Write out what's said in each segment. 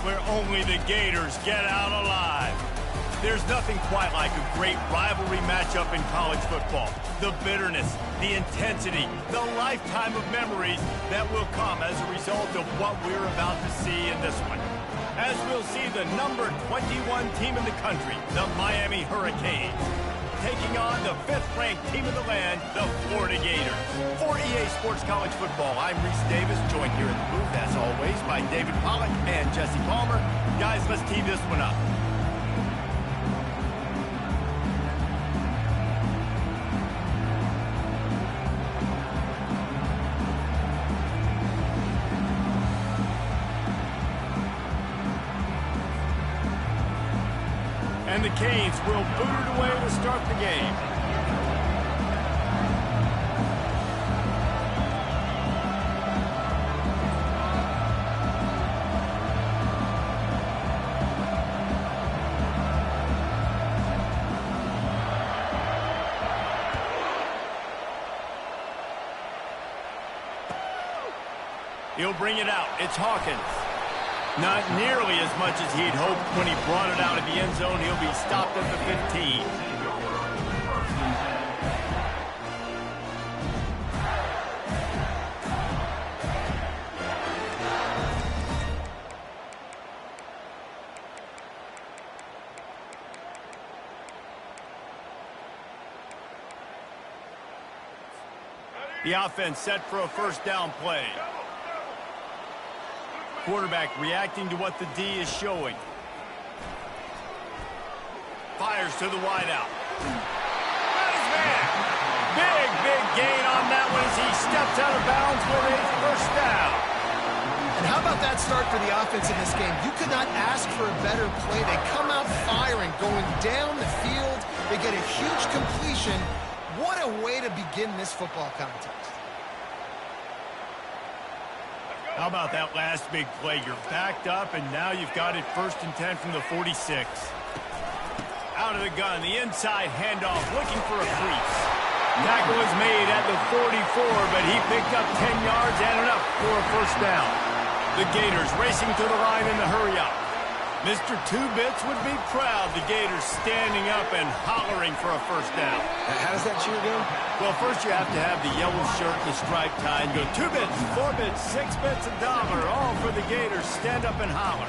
where only the Gators get out alive. There's nothing quite like a great rivalry matchup in college football. The bitterness, the intensity, the lifetime of memories that will come as a result of what we're about to see in this one. As we'll see the number 21 team in the country, the Miami Hurricanes, taking on the 5th-ranked team in the land, the Florida Gators. For EA Sports College Football, I'm Reese Davis, joined here in the booth, as always, by David Pollack and Jesse Palmer. Guys, let's tee this one up. And the Canes will boot it away to start the game. He'll bring it out. It's Hawkins. Not nearly as much as he'd hoped when he brought it out of the end zone. He'll be stopped at the 15. The offense set for a first down play. Quarterback reacting to what the D is showing. Fires to the wideout. Got his man. Big gain on that one as he steps out of bounds for a first down. And how about that start for the offense in this game? You could not ask for a better play. They come out firing, going down the field. They get a huge completion. What a way to begin this football contest. How about that last big play? You're backed up, and now you've got it 1st and 10 from the 46. Out of the gun, the inside handoff, looking for a crease. Tackle is made at the 44, but he picked up 10 yards and enough for a first down. The Gators racing to the line in the hurry-up. Mr. Two-Bits would be proud. The Gators standing up and hollering for a first down. How does that cheer go? Well, first you have to have the yellow shirt and the striped tie and go 2 bits, 4 bits, 6 bits, $1, all for the Gators. Stand up and holler.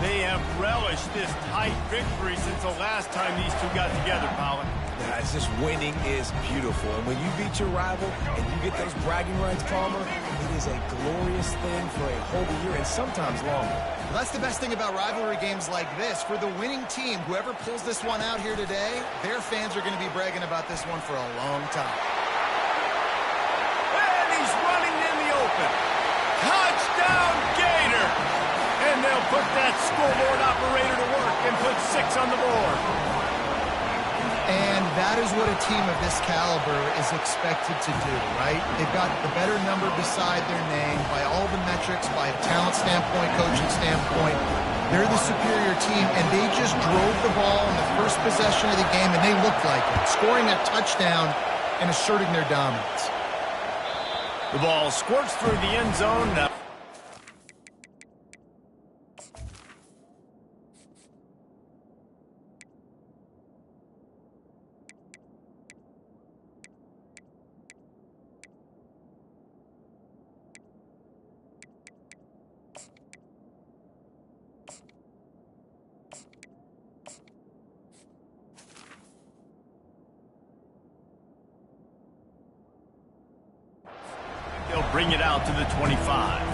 They have relished this tight victory since the last time these two got together, Pollard. Yeah, it's just winning is beautiful. And when you beat your rival and you get those bragging rights, Palmer, it is a glorious thing for a whole year and sometimes longer. Well, that's the best thing about rivalry games like this. For the winning team, whoever pulls this one out here today, their fans are going to be bragging about this one for a long time. And he's running in the open. Touchdown, Gator! And they'll put that scoreboard operator to work and put 6 on the board. And that is what a team of this caliber is expected to do, right? They've got the better number beside their name by all the metrics, by a talent standpoint, coaching standpoint. They're the superior team, and they just drove the ball in the first possession of the game, and they looked like it, scoring a touchdown and asserting their dominance. The ball squirts through the end zone. They'll bring it out to the 25.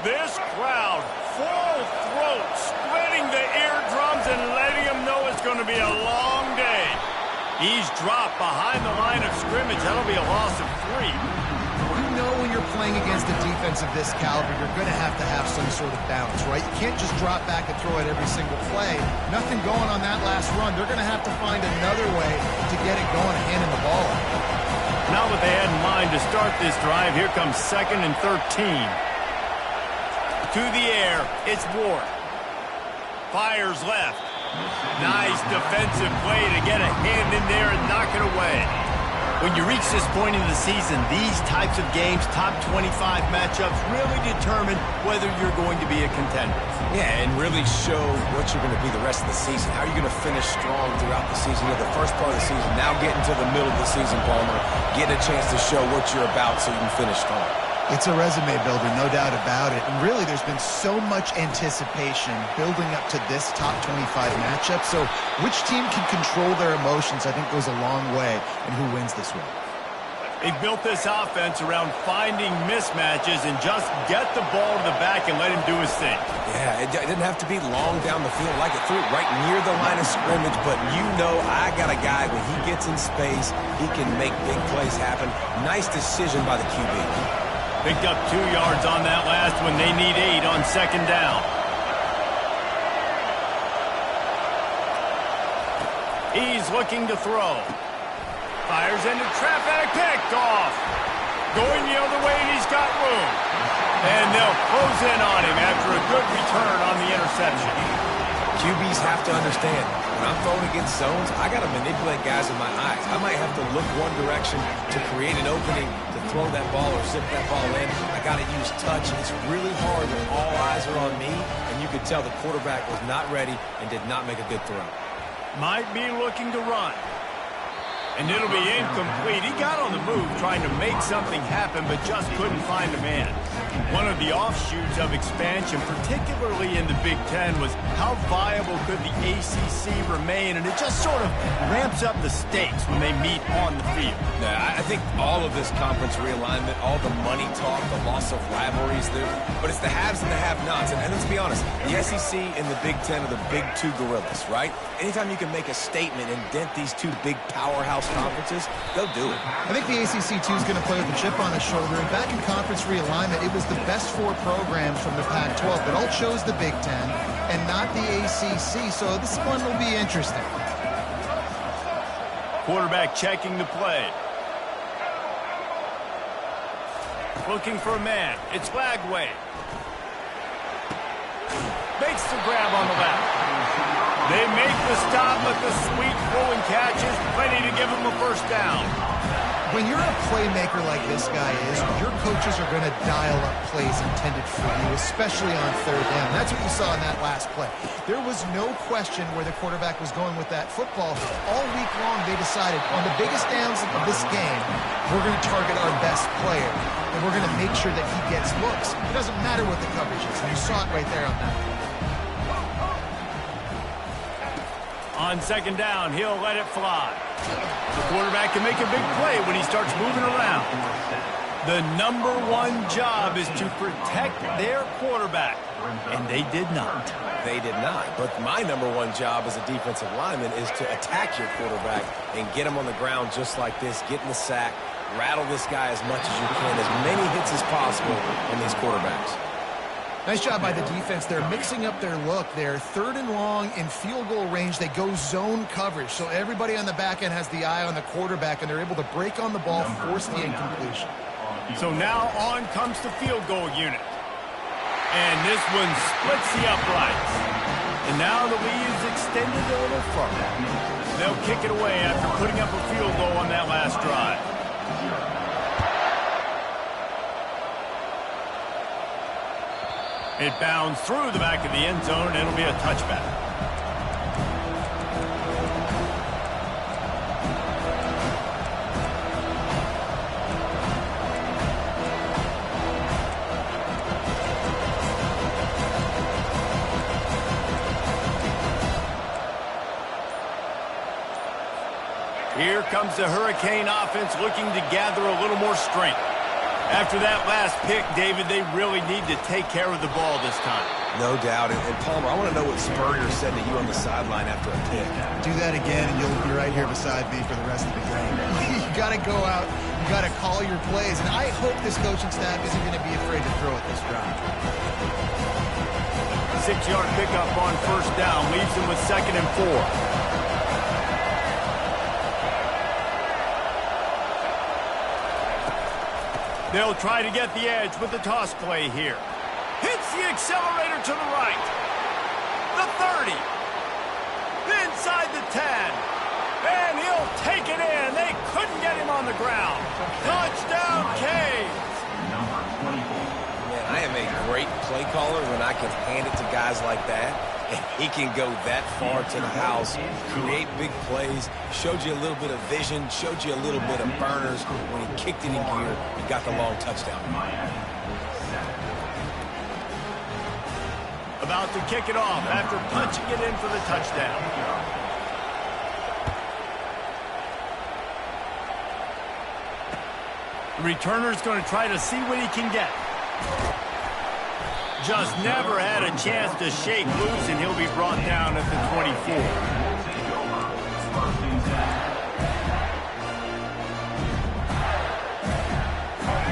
This crowd, full throat, splitting the eardrums and letting them know it's going to be a long day. He's dropped behind the line of scrimmage. That'll be a loss of 3. You know when you're playing against a defense of this caliber, you're going to have some sort of balance, right? You can't just drop back and throw it every single play. Nothing going on that last run. They're going to have to find another way to get it going and handing the ball off. Now what they had in mind to start this drive, here comes 2nd and 13. to the air. It's Ward. Fires left. Nice defensive play to get a hand in there and knock it away. When you reach this point in the season, these types of games, top 25 matchups, really determine whether you're going to be a contender. Yeah, and really show what you're going to be the rest of the season. How are you going to finish strong throughout the season? You know, the first part of the season, now getting to the middle of the season, Palmer, getting a chance to show what you're about so you can finish strong. It's a resume builder, no doubt about it. And really, there's been so much anticipation building up to this top 25 matchup. So which team can control their emotions, I think, goes a long way in who wins this one. They've built this offense around finding mismatches and just get the ball to the back and let him do his thing. Yeah, it didn't have to be long down the field. Like it threw it right near the line of scrimmage, but you know I got a guy, when he gets in space, he can make big plays happen. Nice decision by the QB. Picked up 2 yards on that last one. They need 8 on second down. He's looking to throw. Fires into traffic, picked off. Going the other way, and he's got room. And they'll close in on him after a good return on the interception. QBs have to understand, when I'm throwing against zones, I got to manipulate guys with my eyes. I might have to look one direction to create an opening to throw that ball or zip that ball in. I got to use touch. It's really hard when all eyes are on me, and you could tell the quarterback was not ready and did not make a good throw. Might be looking to run. And it'll be incomplete. He got on the move trying to make something happen, but just couldn't find a man. One of the offshoots of expansion, particularly in the Big Ten, was how viable could the ACC remain, and it just sort of ramps up the stakes when they meet on the field. Yeah, I think all of this conference realignment, all the money talk, the loss of rivalries there, but it's the haves and the have-nots. And let's be honest, the SEC and the Big Ten are the big two gorillas, right? Anytime you can make a statement and dent these two big powerhouse conferences, go do it. I think the ACC, too, is going to play with a chip on his shoulder. And back in conference realignment, it was the best 4 programs from the Pac-12 that all chose the Big Ten and not the ACC. So this one will be interesting. Quarterback checking the play. Looking for a man. It's Lagway. Makes the grab on the left. They make the stop, but the sweet throwing catch is plenty to give him a first down. When you're a playmaker like this guy is, your coaches are going to dial up plays intended for you, especially on third down. That's what you saw in that last play. There was no question where the quarterback was going with that football. All week long, they decided on the biggest downs of this game, we're going to target our best player, and we're going to make sure that he gets looks. It doesn't matter what the coverage is, and you saw it right there on that play. On second down, he'll let it fly. The quarterback can make a big play when he starts moving around. The #1 job is to protect their quarterback, and they did not. They did not. But my #1 job as a defensive lineman is to attack your quarterback and get him on the ground just like this, get in the sack, rattle this guy as much as you can, as many hits as possible on these quarterbacks. Nice job by the defense. They're mixing up their look. They're 3rd and long in field goal range. They go zone coverage. So everybody on the back end has the eye on the quarterback, and they're able to break on the ball, force the incompletion. So now on comes the field goal unit. And this one splits the uprights. And now the lead is extended a little further. They'll kick it away after putting up a field goal on that last drive. It bounds through the back of the end zone, and it'll be a touchback. Here comes the Hurricane offense looking to gather a little more strength. After that last pick, David, they really need to take care of the ball this time. No doubt. And Palmer, I want to know what Spurrier said to you on the sideline after a pick. Do that again, and you'll be right here beside me for the rest of the game. You got to go out. You got to call your plays. And I hope this coaching staff isn't going to be afraid to throw at this drive. 6-yard pickup on first down leaves them with 2nd and 4. They'll try to get the edge with the toss play here. Hits the accelerator to the right. The 30. Inside the 10. And he'll take it in. They couldn't get him on the ground. Touchdown, Canes. Man, I am a great play caller when I can hand it to guys like that. And he can go that far to the house, create big plays, showed you a little bit of vision, showed you a little bit of burners. When he kicked it in gear, he got the long touchdown. About to kick it off after punching it in for the touchdown. The returner's going to try to see what he can get. Just never had a chance to shake loose, and he'll be brought down at the 24.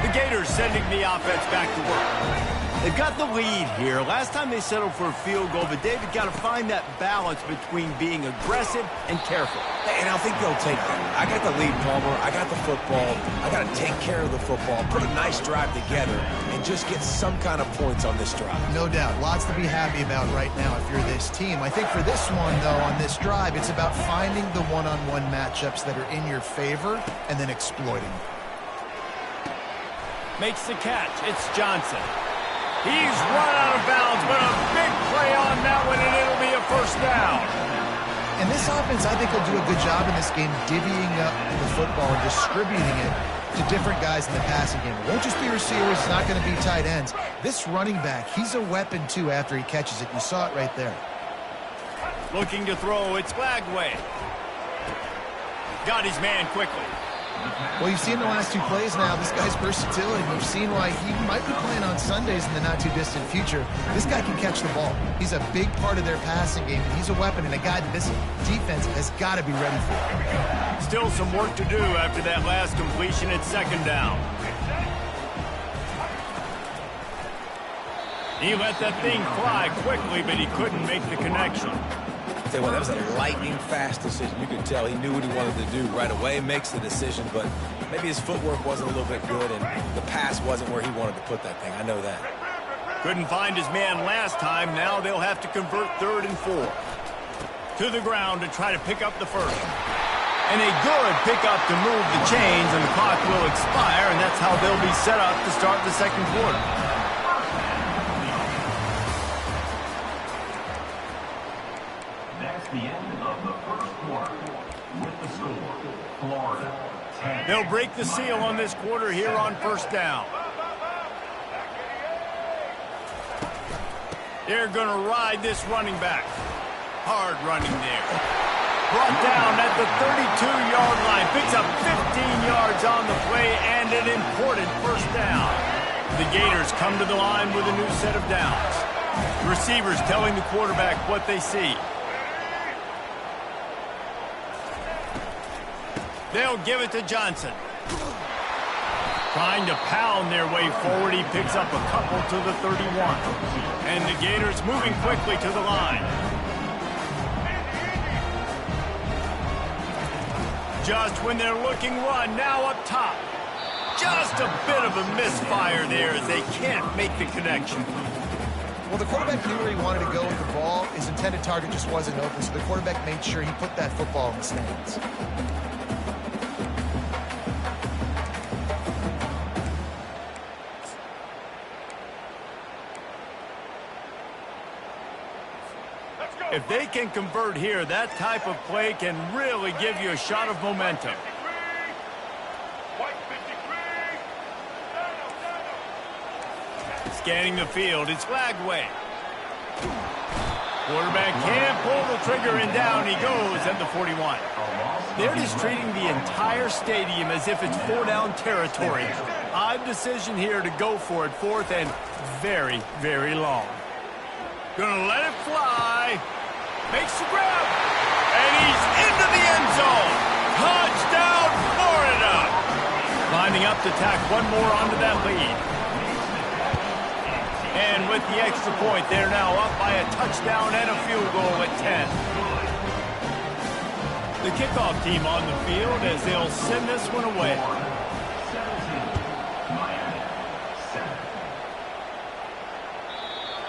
The Gators sending the offense back to work. They've got the lead here. Last time they settled for a field goal, but David got to find that balance between being aggressive and careful. And I think they'll take that. I got the lead, Palmer. I got the football. I got to take care of the football, put a nice drive together, and just get some kind of points on this drive. No doubt. Lots to be happy about right now if you're this team. I think for this one, though, on this drive, it's about finding the one-on-one matchups that are in your favor and then exploiting them. Makes the catch. It's Johnson. He's run out of bounds, but a big play on that one, and it'll be a first down. And this offense, I think, will do a good job in this game divvying up the football and distributing it to different guys in the passing game. It won't just be receivers. It's not going to be tight ends. This running back, he's a weapon, too, after he catches it. You saw it right there. Looking to throw, it's College. Got his man quickly. Well, you've seen the last two plays now. This guy's versatility. You've seen why he might be playing on Sundays in the not-too-distant future. This guy can catch the ball. He's a big part of their passing game, and he's a weapon and a guy that this defense has got to be ready for. Still some work to do after that last completion at second down. He let that thing fly quickly, but he couldn't make the connection. Tell you what, that was a lightning-fast decision. You could tell he knew what he wanted to do right away, makes the decision, but maybe his footwork wasn't a little bit good, and the pass wasn't where he wanted to put that thing. I know that. Couldn't find his man last time. Now they'll have to convert 3rd and 4. To the ground to try to pick up the first. And a good pickup to move the chains, and the clock will expire, and that's how they'll be set up to start the second quarter. The end of the first quarter with the score, Florida 10. They'll break the seal on this quarter here on first down. They're going to ride this running back. Hard running there. Brought down at the 32-yard line. Picks up 15 yards on the play and an important first down. The Gators come to the line with a new set of downs. Receivers telling the quarterback what they see. They'll give it to Johnson. Trying to pound their way forward. He picks up a couple to the 31. And the Gators moving quickly to the line. Just when they're looking run, now up top. Just a bit of a misfire there as they can't make the connection. Well, the quarterback knew where he wanted to go with the ball. His intended target just wasn't open, so the quarterback made sure he put that football in the stands. If they can convert here, that type of play can really give you a shot of momentum. Scanning the field, it's College. Quarterback can't pull the trigger, and down he goes at the 41. They're just treating the entire stadium as if it's 4-down territory. Odd decision here to go for it, 4th and very, very long. Gonna let it fly. Makes the grab. And he's into the end zone. Touchdown, Florida. Lining up to tack one more onto that lead. And with the extra point, they're now up by a touchdown and a field goal at 10. The kickoff team on the field as they'll send this one away.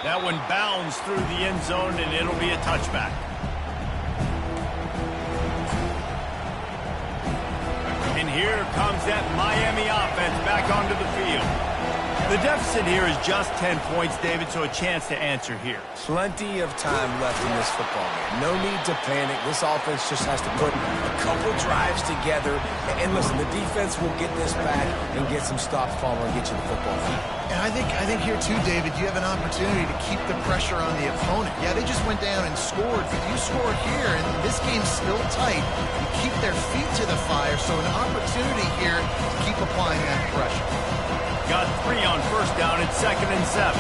That one bounds through the end zone, and it'll be a touchback. And here comes that Miami offense back onto the field. The deficit here is just 10 points, David, so a chance to answer here. Plenty of time left in this football game. No need to panic. This offense just has to put a couple drives together. And listen, the defense will get this back and get some stops following and get you the football field. And I think here too, David, you have an opportunity to keep the pressure on the opponent. Yeah, they just went down and scored, but you scored here, and this game's still tight. You keep their feet to the fire, so an opportunity here to keep applying that pressure. Got 3 on first down at 2nd and 7.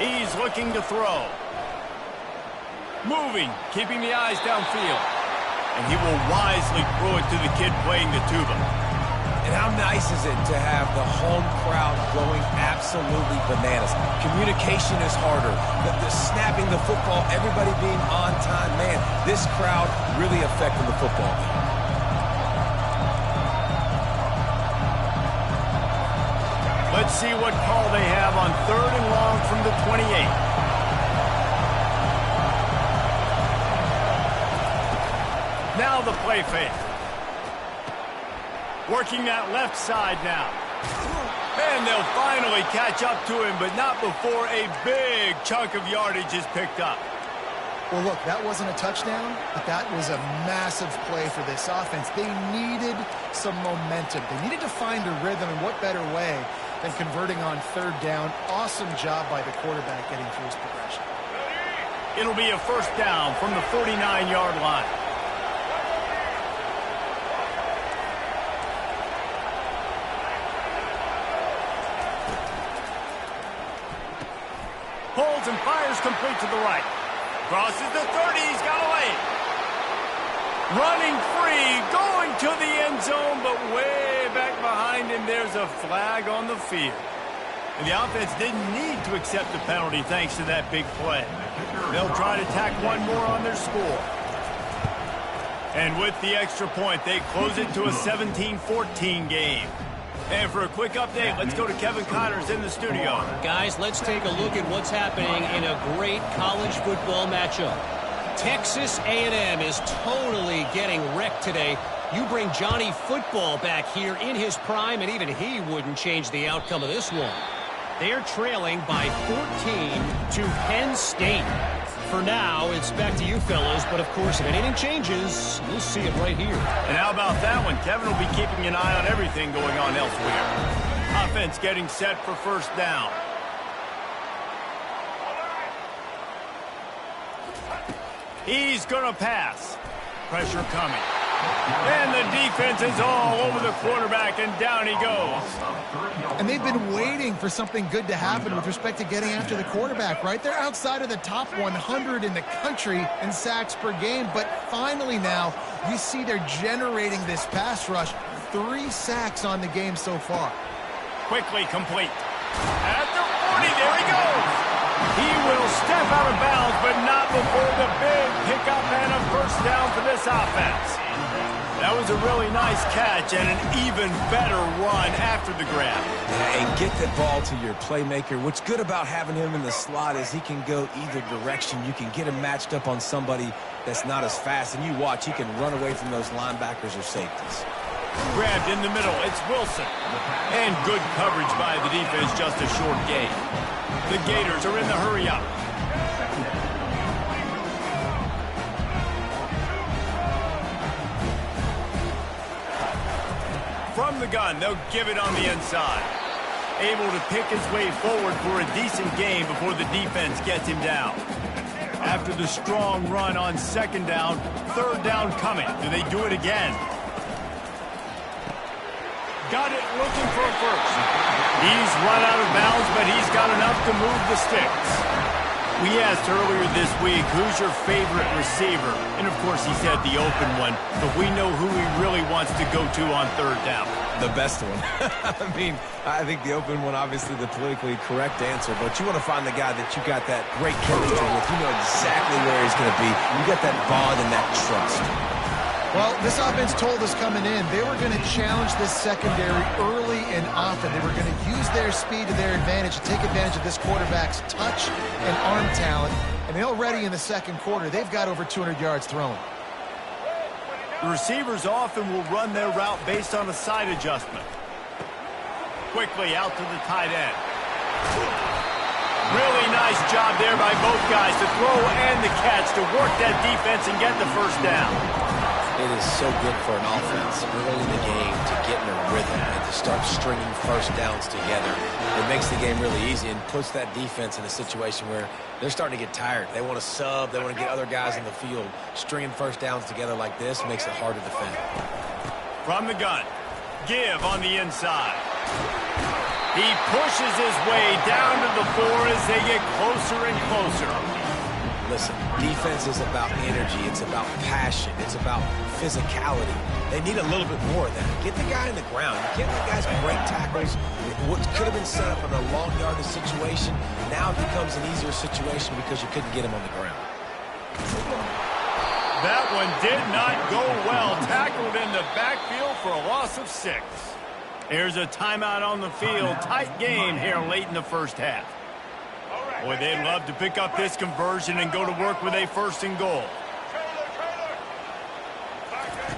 He's looking to throw. Moving, keeping the eyes downfield. And he will wisely throw it to the kid playing the tuba. And how nice is it to have the home crowd going absolutely bananas? Communication is harder. The snapping the football, everybody being on time. Man, this crowd really affecting the football game. Let's see what call they have on 3rd and long from the 28. Now the play fake. Working that left side now. And they'll finally catch up to him, but not before a big chunk of yardage is picked up. Well, look, that wasn't a touchdown, but that was a massive play for this offense. They needed some momentum. They needed to find a rhythm, and what better way than converting on 3rd down. Awesome job by the quarterback getting through his progression. It'll be a first down from the 49-yard line. Holds and fires complete to the right. Crosses the 30, he's got away. Running free, going to the end zone, but way back behind him, there's a flag on the field. And the offense didn't need to accept the penalty thanks to that big play. They'll try to tack one more on their score. And with the extra point, they close it to a 17-14 game. And for a quick update, let's go to Kevin Connors in the studio. Guys, let's take a look at what's happening in a great college football matchup. Texas A&M is totally getting wrecked today. You bring Johnny Football back here in his prime, and even he wouldn't change the outcome of this one. They're trailing by 14 to Penn State. For now, it's back to you fellas, but of course, if anything changes, you'll see it right here. And how about that one? Kevin will be keeping an eye on everything going on elsewhere. Offense getting set for first down. He's going to pass. Pressure coming. And the defense is all over the quarterback, and down he goes. And they've been waiting for something good to happen with respect to getting after the quarterback, right? They're outside of the top 100 in the country in sacks per game, but finally now you see they're generating this pass rush. 3 sacks on the game so far. Quickly complete. At the 40, there he goes. He will step out of bounds, but not before the big pickup and a first down for this offense. That was a really nice catch and an even better run after the grab. Yeah, and get the ball to your playmaker. What's good about having him in the slot is he can go either direction. You can get him matched up on somebody that's not as fast, and you watch, he can run away from those linebackers or safeties. Grabbed in the middle, it's Wilson. And good coverage by the defense, just a short gain. The Gators are in the hurry-up. From the gun, they'll give it on the inside. Able to pick his way forward for a decent gain before the defense gets him down. After the strong run on 2nd down, 3rd down coming. Do they do it again? Got it, looking for a first. He's run out of bounds, but he's got enough to move the sticks. We asked earlier this week, who's your favorite receiver? And of course he said the open one, but we know who he really wants to go to on 3rd down. The best one. I mean, I think the open one, obviously the politically correct answer, but you want to find the guy that you got that great chemistry with. You know exactly where he's going to be. You got that bond and that trust. Well, this offense told us coming in they were going to challenge this secondary early and often. They were going to use their speed to their advantage to take advantage of this quarterback's touch and arm talent. And already in the second quarter, they've got over 200 yards thrown. The receivers often will run their route based on a side adjustment. Quickly out to the tight end. Really nice job there by both guys to throw and the catch to work that defense and get the first down. It is so good for an offense early in the game to get in a rhythm and to start stringing first downs together. It makes the game really easy and puts that defense in a situation where they're starting to get tired. They want to sub. They want to get other guys in the field. Stringing first downs together like this makes it hard to defend. From the gun, give on the inside. He pushes his way down to the 4 as they get closer and closer. Listen, defense is about energy. It's about passion. It's about physicality. They need a little bit more of that. Get the guy in the ground. You can't let guys break tackles. What could have been set up in a long yardage situation, now it becomes an easier situation because you couldn't get him on the ground. That one did not go well. Tackled in the backfield for a loss of 6. Here's a timeout on the field. Tight game here late in the first half. Boy, they'd love to pick up this conversion and go to work with a 1st and goal.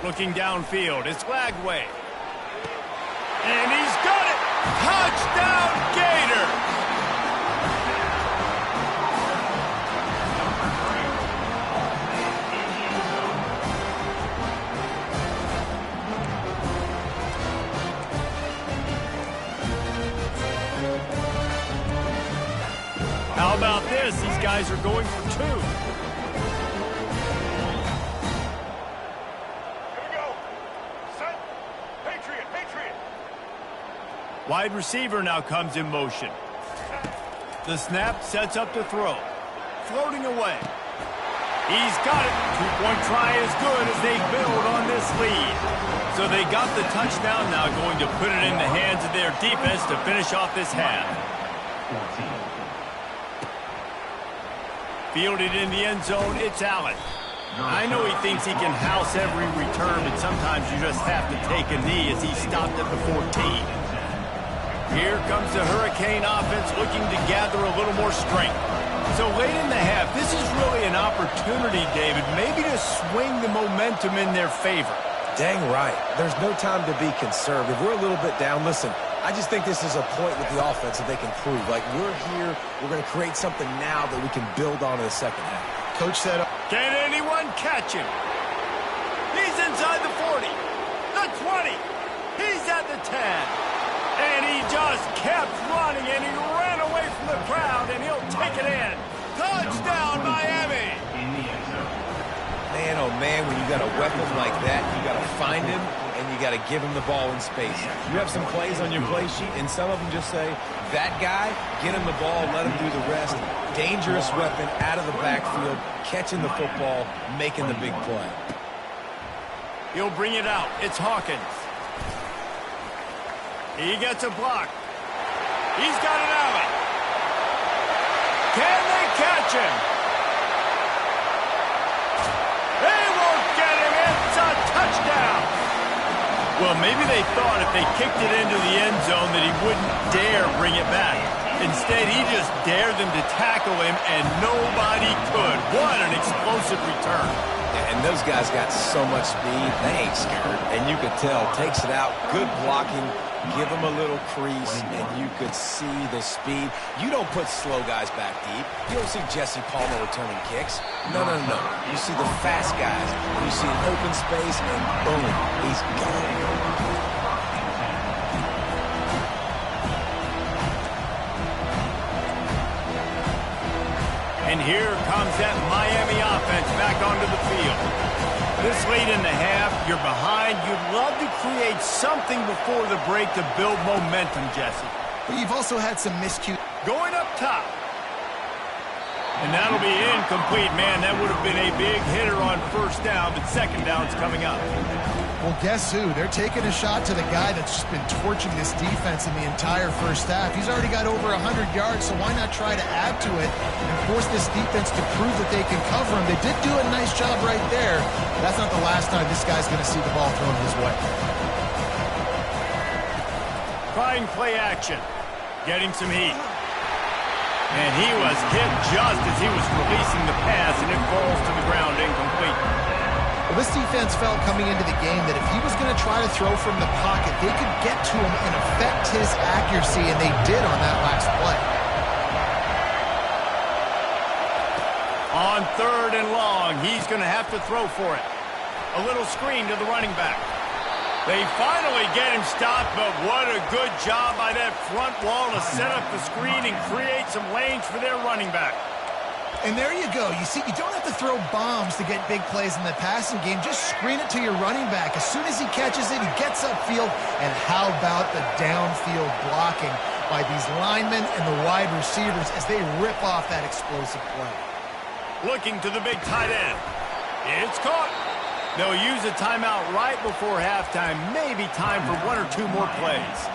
Looking downfield, it's Lagway. And he's got it! Touchdown, Gator! How about this? These guys are going for 2. Here we go. Set. Patriot. Wide receiver now comes in motion. The snap sets up the throw. Floating away. He's got it. 2-point try is good as they build on this lead. So they got the touchdown, now going to put it in the hands of their defense to finish off this half. 14. Fielded in the end zone, it's Allen. I know he thinks he can house every return, but sometimes you just have to take a knee as he stopped at the 14. Here comes the Hurricane offense looking to gather a little more strength. So late in the half, this is really an opportunity, David, maybe to swing the momentum in their favor. Dang right. There's no time to be conservative. We're a little bit down. Listen, I just think this is a point with the offense that they can prove. Like, we're here, we're going to create something now that we can build on in the second half. Coach said, can anyone catch him? He's inside the 40, the 20, he's at the 10. And he just kept running, and he ran away from the crowd, and he'll take it in. Touchdown, Miami! Man, oh man, when you got a weapon like that, you got to find him, and you got to give him the ball in space. You have some plays on your play sheet, and some of them just say, that guy, get him the ball, let him do the rest. Dangerous weapon out of the backfield, catching the football, making the big play. He'll bring it out. It's Hawkins. He gets a block. He's got an alley. Can they catch him? They won't get him. It's a touchdown. Well, maybe they thought if they kicked it into the end zone that he wouldn't dare bring it back. Instead, he just dared them to tackle him, and nobody could. What an explosive return. And those guys got so much speed, they ain't scared. And you could tell, takes it out, good blocking, give them a little crease, and you could see the speed. You don't put slow guys back deep. You don't see Jesse Palmer returning kicks. No. You see the fast guys. You see an open space, and boom, he's gone. And here comes that Miami offense back onto the field. This late in the half, you're behind. You'd love to create something before the break to build momentum, Jesse. but you've also had some miscues. Going up top. And that'll be incomplete. Man, that would have been a big hitter on first down, but second down's coming up. Well, guess who? They're taking a shot to the guy that's just been torching this defense in the entire first half. He's already got over 100 yards, so why not try to add to it and force this defense to prove that they can cover him? They did do a nice job right there. That's not the last time this guy's going to see the ball thrown his way. Trying play action. Getting some heat. And he was hit just as he was releasing the pass, and it falls to the ground incomplete. Well, this defense felt coming into the game that if he was going to try to throw from the pocket, they could get to him and affect his accuracy, and they did on that last play. On 3rd and long, he's going to have to throw for it. A little screen to the running back. They finally get him stopped, but what a good job by that front wall to set up the screen and create some lanes for their running back. And there you go. You see, you don't have to throw bombs to get big plays in the passing game. Just screen it to your running back. As soon as he catches it, he gets upfield. And how about the downfield blocking by these linemen and the wide receivers as they rip off that explosive play. Looking to the big tight end. It's caught. They'll use a timeout right before halftime. Maybe time for 1 or 2 more plays.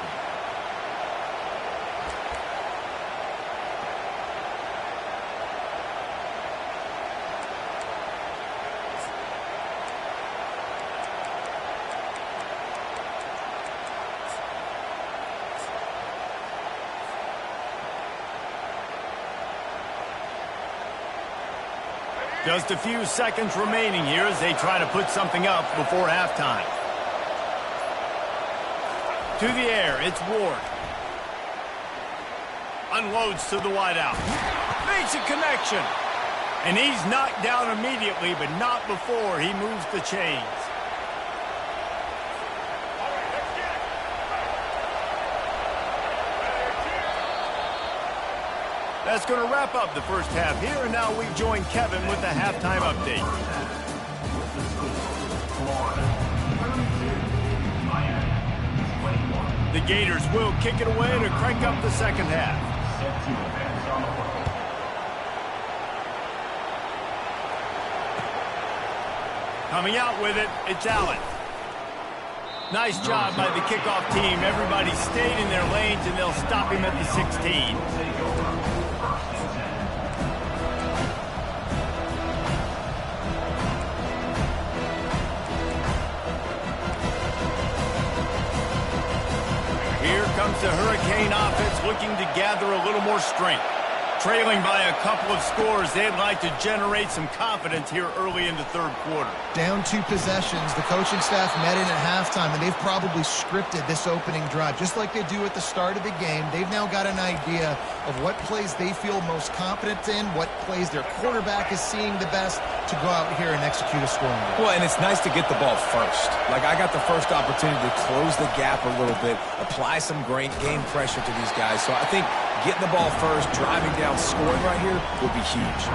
Just a few seconds remaining here as they try to put something up before halftime. To the air, it's Ward. Unloads to the wideout. Makes a connection. And he's knocked down immediately, but not before he moves the chains. That's going to wrap up the first half here, and now we join Kevin with the halftime update. The Gators will kick it away to crank up the second half. Coming out with it, it's Allen. Nice job by the kickoff team. Everybody stayed in their lanes, and they'll stop him at the 16. Here comes the Hurricane offense looking to gather a little more strength. Trailing by a couple of scores, they'd like to generate some confidence here early in the third quarter. Down 2 possessions, the coaching staff met in at halftime, and they've probably scripted this opening drive. Just like they do at the start of the game, they've now got an idea of what plays they feel most confident in, what plays their quarterback is seeing the best to go out here and execute a scoring drive. Well, and it's nice to get the ball first. Like, I got the first opportunity to close the gap a little bit, apply some great game pressure to these guys. So I think getting the ball first, driving down, scoring right here will be huge.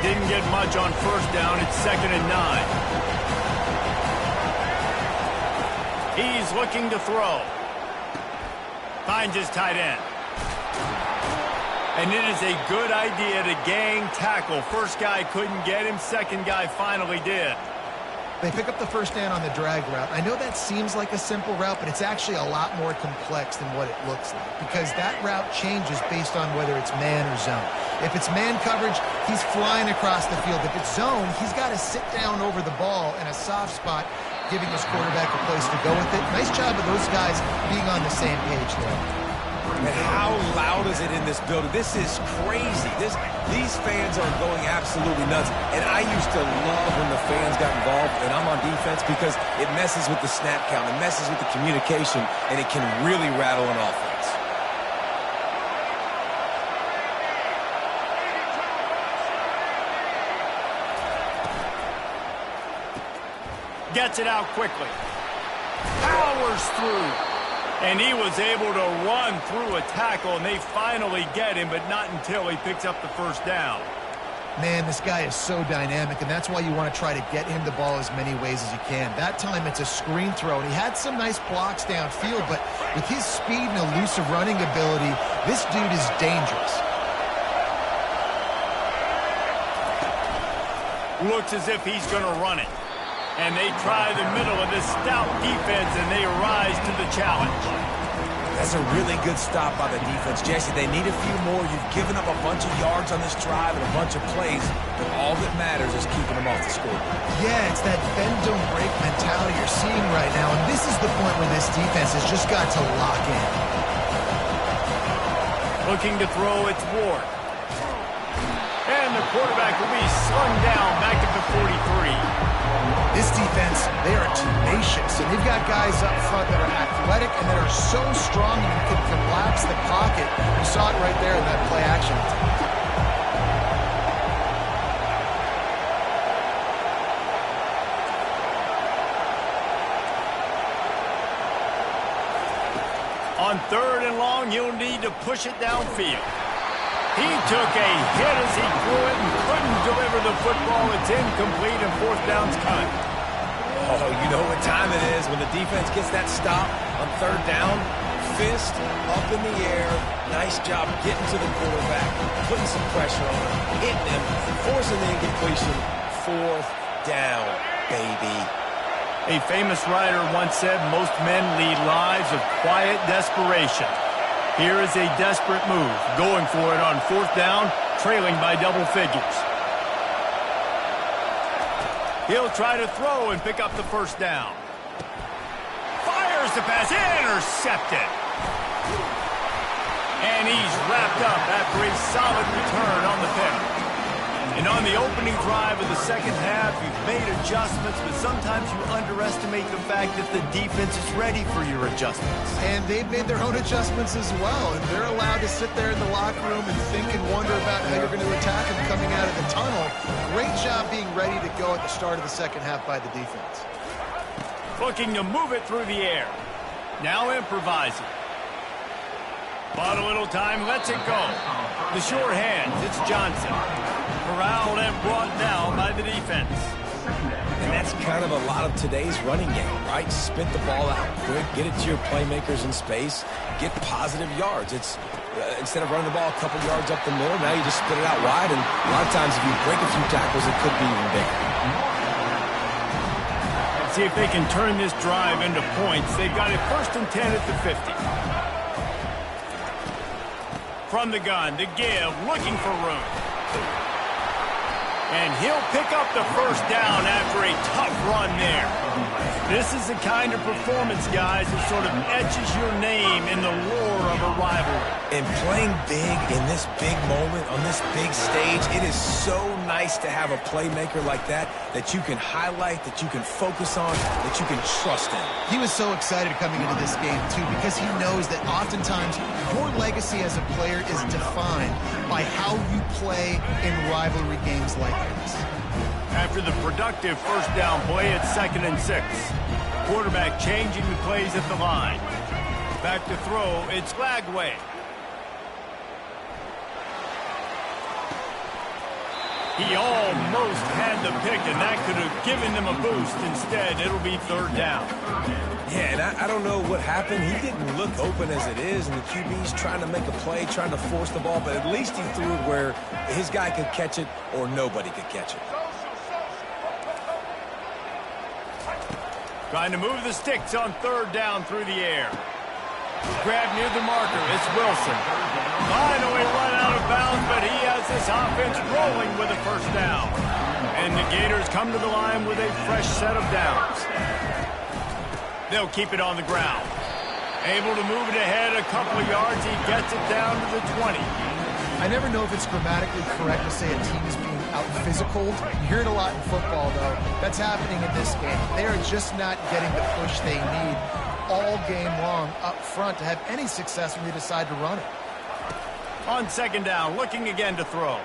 Didn't get much on first down. It's 2nd and 9. He's looking to throw. Finds his tight end. And it is a good idea to gang tackle. First guy couldn't get him. Second guy finally did. They pick up the first down on the drag route. I know that seems like a simple route, but it's actually a lot more complex than what it looks like because that route changes based on whether it's man or zone. If it's man coverage, he's flying across the field. If it's zone, he's got to sit down over the ball in a soft spot, giving his quarterback a place to go with it. Nice job of those guys being on the same page there. And how loud is it in this building? This is crazy. These fans are going absolutely nuts. And I used to love when the fans got involved, and I'm on defense, because it messes with the snap count, it messes with the communication, and it can really rattle an offense. Gets it out quickly. Powers through. And he was able to run through a tackle, and they finally get him, but not until he picks up the first down. Man, this guy is so dynamic, and that's why you want to try to get him the ball as many ways as you can. That time it's a screen throw, and he had some nice blocks downfield, but with his speed and elusive running ability, this dude is dangerous. Looks as if he's going to run it. And they try the middle of this stout defense, and they rise to the challenge. That's a really good stop by the defense. Jesse, they need a few more. You've given up a bunch of yards on this drive and a bunch of plays, but all that matters is keeping them off the scoreboard. Yeah, it's that bend, don't break mentality you're seeing right now, and this is the point where this defense has just got to lock in. Looking to throw, it's Ward. And the quarterback will be slung down back at the 43. This defense, they are tenacious, and they've got guys up front that are athletic and that are so strong and can collapse the pocket. You saw it right there in that play action. On 3rd and long, he'll need to push it downfield. He took a hit as he threw it and couldn't deliver the football. It's incomplete and 4th down's coming. Oh, you know what time it is when the defense gets that stop on 3rd down. Fist up in the air. Nice job getting to the quarterback, putting some pressure on him, hitting him, forcing the incompletion. 4th down, baby. A famous writer once said, most men lead lives of quiet desperation. Here is a desperate move, going for it on 4th down, trailing by double figures. He'll try to throw and pick up the 1st down. Fires the pass, intercepted. And he's wrapped up after a solid return on the pick. And on the opening drive of the 2nd half, you've made adjustments, but sometimes you underestimate the fact that the defense is ready for your adjustments. And they've made their own adjustments as well, and they're allowed to sit there in the locker room and think and wonder about how you're going to attack them coming out of the tunnel. Great job being ready to go at the start of the 2nd half by the defense. Looking to move it through the air. Now improvising. Bought a little time, lets it go. The sure hands, it's Johnson. Corralled and brought down by the defense. And that's kind of a lot of today's running game, right? Spit the ball out quick, get it to your playmakers in space, get positive yards. It's instead of running the ball a couple yards up the middle, now you just spit it out wide, and a lot of times if you break a few tackles, it could be even bigger. Let's see if they can turn this drive into points. They've got it 1st and 10 at the 50. From the gun, the give, looking for room. And he'll pick up the 1st down after a tough run there. This is the kind of performance, guys, that sort of etches your name in the lore of a rivalry. And playing big in this big moment, on this big stage, it is so nice to have a playmaker like that you can highlight, that you can focus on, that you can trust in. He was so excited coming into this game, too, because he knows that oftentimes your legacy as a player is defined by how you play in rivalry games like this. After the productive 1st down play, it's 2nd and 6. Quarterback changing the plays at the line. Back to throw, it's Lagway. He almost had the pick, and that could have given them a boost. Instead, it'll be 3rd down. Yeah, and I don't know what happened. He didn't look open as it is, and the QB's trying to make a play, trying to force the ball, but at least he threw it where his guy could catch it or nobody could catch it. Trying to move the sticks on 3rd down through the air. Grab near the marker. It's Wilson. Finally run out of bounds, but he has this offense rolling with a 1st down. And the Gators come to the line with a fresh set of downs. They'll keep it on the ground. Able to move it ahead a couple of yards. He gets it down to the 20. I never know if it's grammatically correct to say a team is being out-physical. You hear it a lot in football, though. That's happening in this game. They are just not getting the push they need all game long up front to have any success when they decide to run it. On 2nd down, looking again to throw.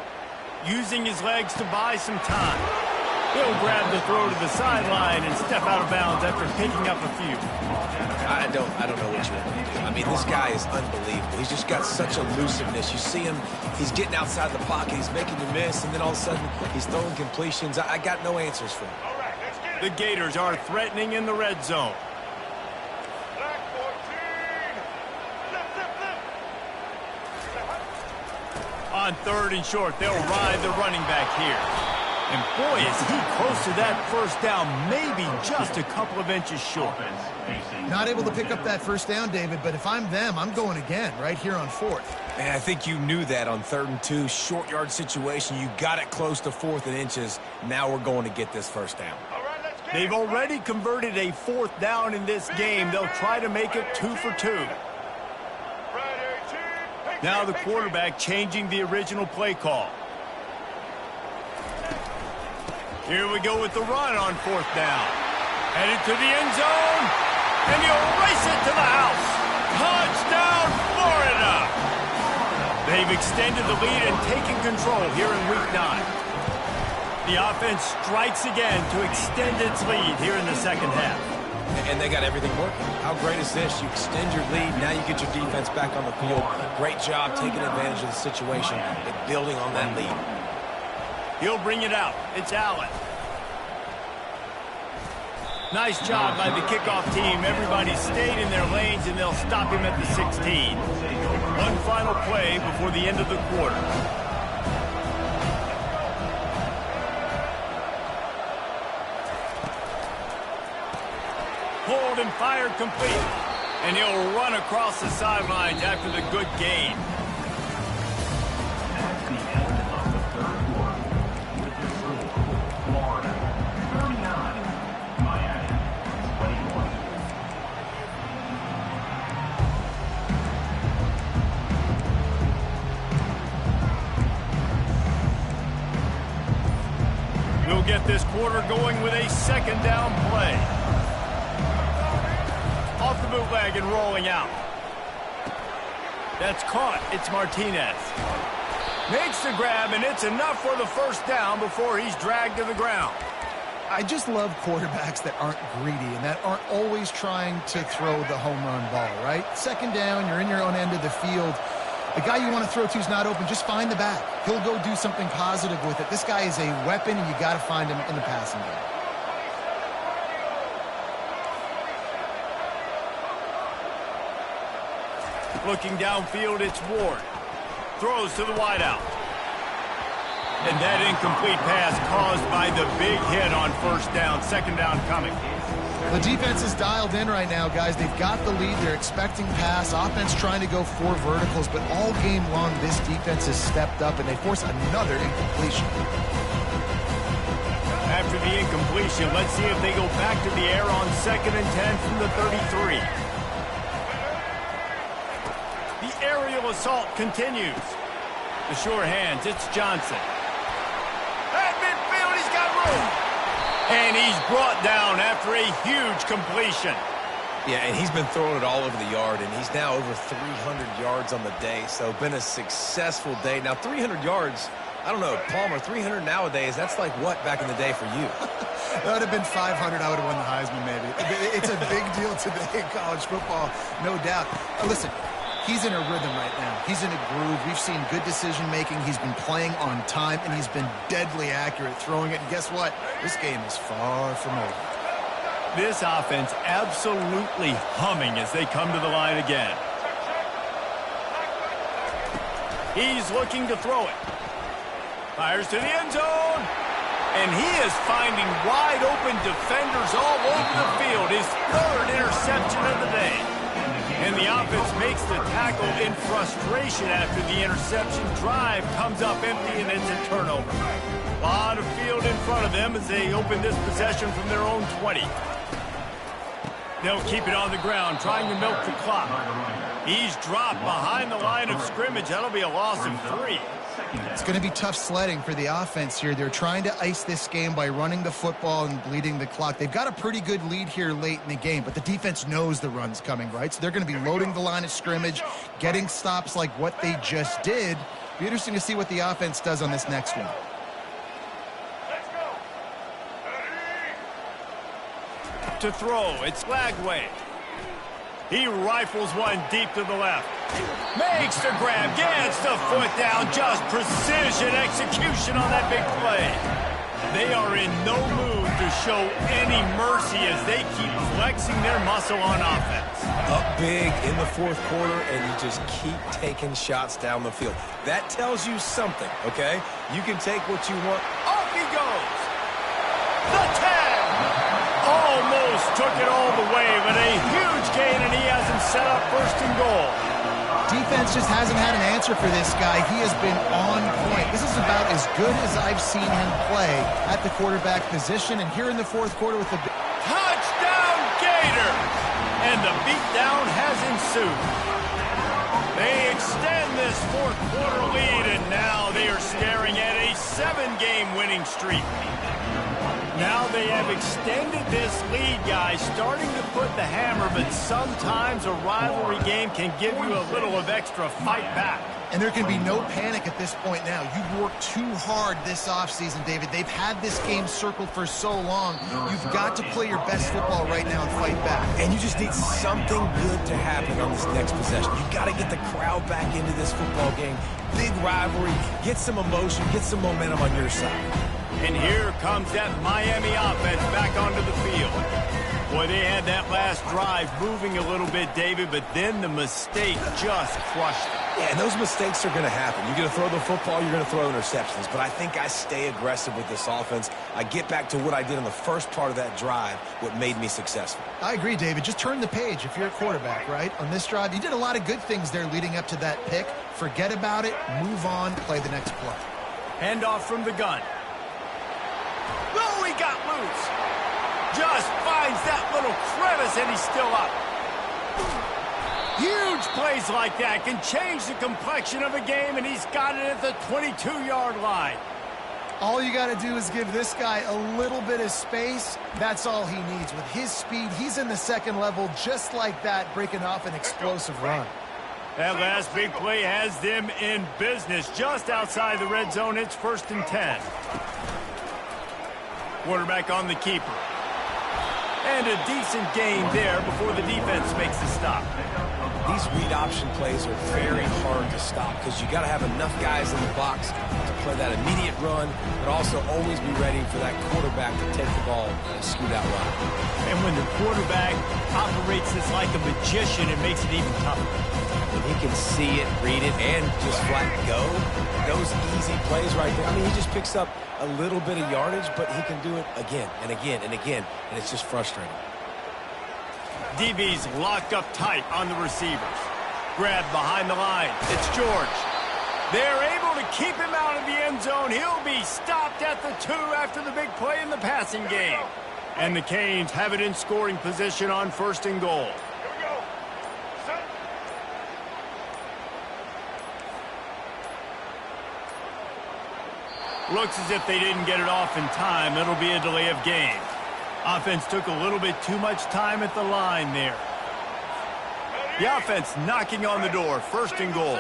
Using his legs to buy some time. He'll grab the throw to the sideline and step out of bounds after picking up a few. I don't know what you want me to do. I mean, this guy is unbelievable. He's just got such elusiveness. You see him, he's getting outside the pocket, he's making you miss, and then all of a sudden, he's throwing completions. I got no answers for him. The Gators are threatening in the red zone. On 3rd and short, they'll ride the running back here. And boy, is he close to that first down, maybe just a couple of inches short. Not able to pick up that first down, David, but if I'm them, I'm going again right here on 4th. Man, I think you knew that on 3rd and 2, short yard situation. You got it close to 4th and inches. Now we're going to get this first down. They've already converted a 4th down in this game. They'll try to make it 2 for 2. Now the quarterback changing the original play call. Here we go with the run on 4th down. Headed to the end zone, and he'll race it to the house. Touchdown, Florida! They've extended the lead and taken control here in Week 9. The offense strikes again to extend its lead here in the second half. And they got everything working. How great is this? You extend your lead, now you get your defense back on the field. Great job taking advantage of the situation and building on that lead. He'll bring it out. It's Allen. Nice job by the kickoff team. Everybody stayed in their lanes, and they'll stop him at the 16. One final play before the end of the quarter. Pulled and fired complete. And he'll run across the sidelines after the good gain. At the end of the 3rd quarter, with the score, Florida 39, Miami 21. We'll get this quarter going with a 2nd down play. Off the bootleg and rolling out. That's caught. It's Martinez. Makes the grab, and it's enough for the first down before he's dragged to the ground. I just love quarterbacks that aren't greedy and that aren't always trying to throw the home run ball, right? 2nd down, you're in your own end of the field. The guy you want to throw to is not open. Just find the back. He'll go do something positive with it. This guy is a weapon, and you got to find him in the passing game. Looking downfield, it's Ward. Throws to the wideout. And that incomplete pass caused by the big hit on 1st down. 2nd down coming. The defense is dialed in right now, guys. They've got the lead. They're expecting pass. Offense trying to go 4 verticals, but all game long, this defense has stepped up, and they force another incompletion. After the incompletion, let's see if they go back to the air on 2nd and 10 from the 33. The aerial assault continues. The sure hands, it's Johnson. At midfield, he's got room. And he's brought down after a huge completion. Yeah, and he's been throwing it all over the yard, and he's now over 300 yards on the day, so been a successful day. Now, 300 yards, I don't know, Palmer, 300 nowadays, that's like what back in the day for you? That would have been 500. I would have won the Heisman, maybe. It's a big deal today in college football, no doubt. Listen, he's in a rhythm right now. He's in a groove. We've seen good decision-making. He's been playing on time, and he's been deadly accurate throwing it. And guess what? This game is far from over. This offense absolutely humming as they come to the line again. He's looking to throw it. Fires to the end zone. And he is finding wide-open defenders all over the field. His 3rd interception of the day. And the offense makes the tackle in frustration after the interception. Drive comes up empty, and it's a turnover. A lot of field in front of them as they open this possession from their own 20. They'll keep it on the ground, trying to milk the clock. He's dropped behind the line of scrimmage. That'll be a loss of 3. It's going to be tough sledding for the offense here. They're trying to ice this game by running the football and bleeding the clock. They've got a pretty good lead here late in the game, but the defense knows the run's coming, right? So they're going to be loading the line of scrimmage, getting stops like what they just did. Be interesting to see what the offense does on this next one. to throw. It's Lagway. He rifles one deep to the left. Makes the grab, gets the foot down. Just precision execution on that big play. They are in no mood to show any mercy as they keep flexing their muscle on offense. Up big in the fourth quarter, and you just keep taking shots down the field. That tells you something, okay? You can take what you want. Off he goes. The 10. Almost took it all the way, but a huge gain, and he has him set up first and goal. Defense just hasn't had an answer for this guy. He has been on point. This is about as good as I've seen him play at the quarterback position. And here in the fourth quarter with the touchdown Gator! And the beatdown has ensued. They extend this fourth quarter lead, and now they are staring at a 7-game winning streak. Now they have extended this lead, guys, starting to put the hammer, but sometimes a rivalry game can give you a little of extra fight back. And there can be no panic at this point now. You've worked too hard this offseason, David. They've had this game circled for so long. You've got to play your best football right now and fight back. And you just need something good to happen on this next possession. You've got to get the crowd back into this football game. Big rivalry. Get some emotion. Get some momentum on your side. And here comes that Miami offense back onto the field. Boy, they had that last drive moving a little bit, David, but then the mistake just crushed them. Yeah, and those mistakes are going to happen. You're going to throw the football, you're going to throw interceptions. But I think I stay aggressive with this offense. I get back to what I did in the first part of that drive, what made me successful. I agree, David. Just turn the page if you're a quarterback, right? On this drive, you did a lot of good things there leading up to that pick. Forget about it, move on, play the next play. Handoff from the gun. Oh, he got loose. Just finds that little crevice, and he's still up. Huge plays like that can change the complexion of a game, and he's got it at the 22-yard line. All you got to do is give this guy a little bit of space. That's all he needs. With his speed, he's in the second level just like that, breaking off an explosive run. That last big play has them in business just outside the red zone. It's 1st and 10. Quarterback on the keeper. And a decent gain there before the defense makes the stop. These read option plays are very hard to stop because you got to have enough guys in the box to play that immediate run, but also always be ready for that quarterback to take the ball and scoot out wide. And when the quarterback operates this like a magician, it makes it even tougher. When he can see it, read it, and just flat go, those easy plays right there. I mean, he just picks up a little bit of yardage, but he can do it again and again and again, and it's just frustrating. DB's locked up tight on the receivers. Grabbed behind the line. It's George. They're able to keep him out of the end zone. He'll be stopped at the 2 after the big play in the passing game. And the Canes have it in scoring position on 1st and goal. Looks as if they didn't get it off in time. It'll be a delay of game. Offense took a little bit too much time at the line there. The offense knocking on the door. 1st and goal.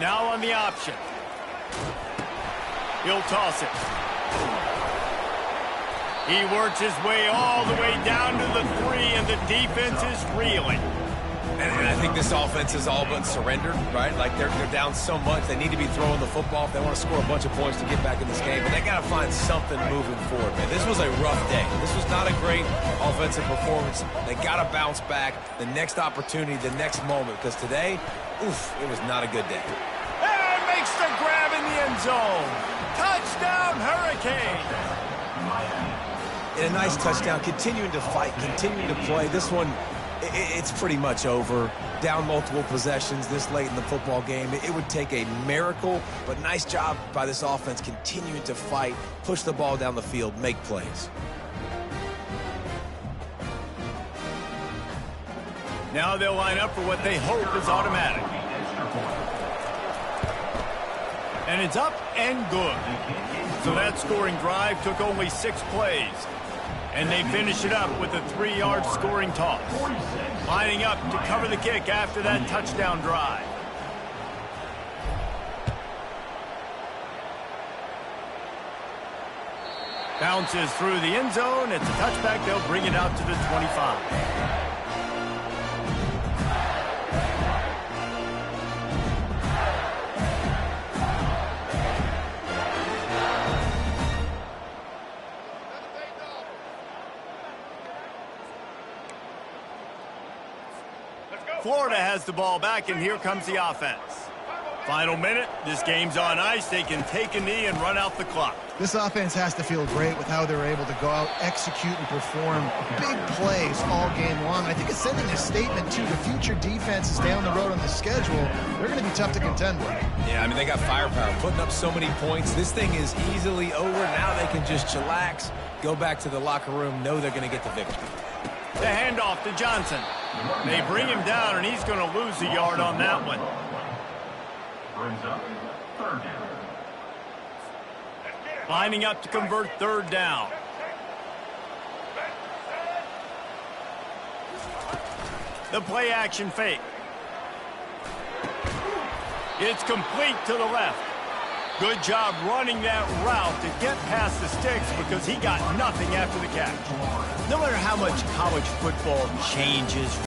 Now on the option. He'll toss it. He works his way all the way down to the 3, and the defense is reeling. And I think this offense is all but surrendered, right? Like they're down so much. They need to be throwing the football if they want to score a bunch of points to get back in this game. But they got to find something moving forward, man. This was a rough day. This was not a great offensive performance. They got to bounce back. The next opportunity, the next moment. Because today, oof, it was not a good day. And makes the grab in the end zone. Touchdown, Hurricane. And a nice touchdown. Continuing to fight, continuing to play. This one, it's pretty much over. Down multiple possessions this late in the football game. It would take a miracle, but nice job by this offense continuing to fight, push the ball down the field, make plays. Now they'll line up for what they hope is automatic. And it's up and good. So that scoring drive took only 6 plays. And they finish it up with a 3-yard scoring toss. Lining up to cover the kick after that touchdown drive. Bounces through the end zone. It's a touchback. They'll bring it out to the 25. Florida has the ball back, and here comes the offense. Final minute. This game's on ice. They can take a knee and run out the clock. This offense has to feel great with how they're able to go out, execute, and perform big plays all game long. I think it's sending a statement to the future defenses down the road on the schedule. They're going to be tough to contend with. Yeah, I mean, they got firepower, putting up so many points. This thing is easily over. Now they can just chillax, go back to the locker room, know they're going to get the victory. The handoff to Johnson. They bring him down, and he's going to lose a yard on that one. Brings up 3rd down. Lining up to convert 3rd down. The play action fake. It's complete to the left. Good job running that route to get past the sticks because he got nothing after the catch. No matter how much college football changes,